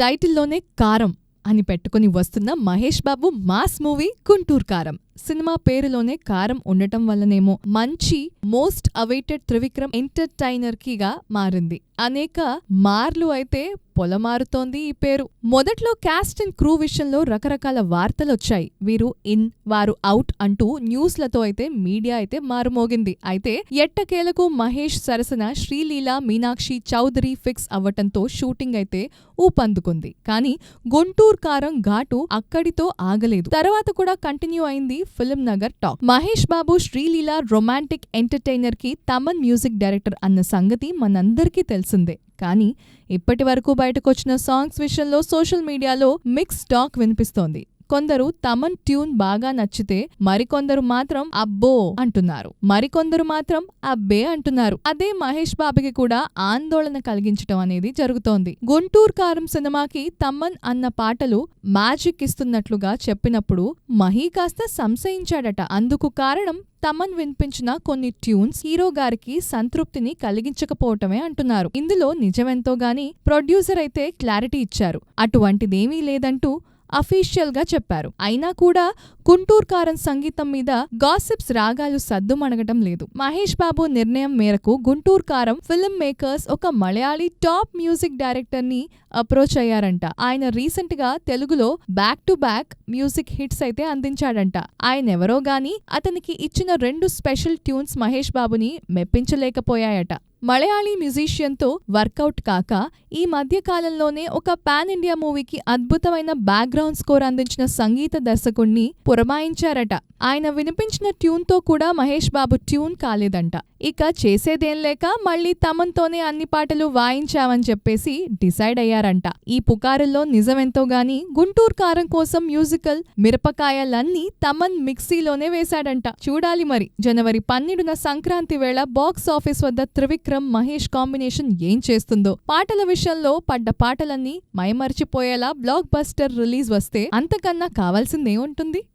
టైటిల్లోనే కారం అని పెట్టుకుని వస్తున్న మహేష్ బాబు మాస్ మూవీ గుంటూరు కారం. సినిమా పేరులోనే కారం ఉండటం వల్లనేమో మంచి మోస్ట్ అవైటెడ్ త్రివిక్రమ్ ఎంటర్టైనర్ కిగా మారింది. అనేక మార్లు అయితే పొలమారుతోంది ఈ పేరు. మొదట్లో క్యాస్ట్ అండ్ క్రూ విషయంలో రకరకాల వార్తలొచ్చాయి. వీరు ఇన్, వారు అవుట్ అంటూ న్యూస్లతో అయితే మీడియా అయితే మారుమోగింది. అయితే ఎట్టకేలకు మహేష్ సరసన శ్రీలీల, మీనాక్షి చౌదరి ఫిక్స్ అవ్వటంతో షూటింగ్ అయితే ఊపందుకుంది. కానీ గుంటూరు కారం ఘాటు అక్కడితో ఆగలేదు. తర్వాత కూడా కంటిన్యూ అయింది film Nagar talk. Mahesh Babu, Sreeleela romantic entertainer కి తమన్ మ్యూజిక్ డైరెక్టర్ అన్న సంగతి మనందరికీ తెలిసిందే. కానీ ఇప్పటి వరకు బయటకొచ్చిన సాంగ్స్ విషయంలో సోషల్ మీడియాలో మిక్స్ టాక్ వినిపిస్తోంది. కొందరు తమన్ ట్యూన్ బాగా నచ్చితే మరికొందరు మాత్రం అబ్బో అంటున్నారు, మరికొందరు మాత్రం అబ్బే అంటున్నారు. అదే మహేష్ బాబుకి కూడా ఆందోళన కలిగించటం అనేది జరుగుతోంది. గుంటూరు కారం సినిమాకి తమన్ అన్న పాటలు మ్యాజిక్ ఇస్తున్నట్లుగా చెప్పినప్పుడు మహీ కాస్త సంశయించాడట. అందుకు కారణం తమన్ వినిపించిన కొన్ని ట్యూన్స్ హీరో గారికి సంతృప్తిని కలిగించకపోవటమే అంటున్నారు. ఇందులో నిజమెంతో గాని ప్రొడ్యూసర్ అయితే క్లారిటీ ఇచ్చారు. అటువంటిదేమీ లేదంటూ అఫీషియల్ గా చెప్పారు. అయినా కూడా గుంటూరు కారం సంగీతం మీద గాసిప్స్ రాగాలు సద్దుమణగటం లేదు. మహేష్ బాబు నిర్ణయం మేరకు గుంటూరు కారం ఫిల్మ్ మేకర్స్ ఒక మలయాళీ టాప్ మ్యూజిక్ డైరెక్టర్ ని అప్రోచ్ అయ్యారంట. ఆయన రీసెంట్ గా తెలుగులో back to back music hits అయితే అందించాడంట. ఆయనెవరో గాని అతనికి ఇచ్చిన 2 స్పెషల్ ట్యూన్స్ మహేష్ బాబుని మెప్పించలేకపోయాయట. మలయాళీ మ్యూజిషియన్ తో వర్కౌట్ కాక ఈ మధ్య కాలంలోనే ఒక పాన్ ఇండియా మూవీకి అద్భుతమైన బ్యాక్గ్రౌండ్ స్కోర్ అందించిన సంగీత దర్శకుణ్ణి పురమాయించారట. ఆయన వినిపించిన ట్యూన్ తో కూడా మహేష్ బాబు ట్యూన్ కాలేదంట. ఇక చేసేదేం లేక మళ్లీ తమన్తోనే అన్ని పాటలు వాయించామని చెప్పేసి డిసైడ్ అయ్యారంట. ఈ పుకారుల్లో నిజమెంతో గాని గుంటూరు కారం కోసం మ్యూజికల్ మిరపకాయలన్నీ తమన్ మిక్సీలోనే వేశాడంట. చూడాలి మరి జనవరి 12న సంక్రాంతి వేళ బాక్స్ ఆఫీస్ వద్ద త్రివిక్రమ్ మహేష్ కాంబినేషన్ ఏం చేస్తుందో. పాటల విషయంలో పడ్డ పాటలన్నీ మైమర్చిపోయేలా బ్లాక్ బస్టర్ రిలీజ్ వస్తే అంతకన్నా కావాల్సిందేముంటుంది?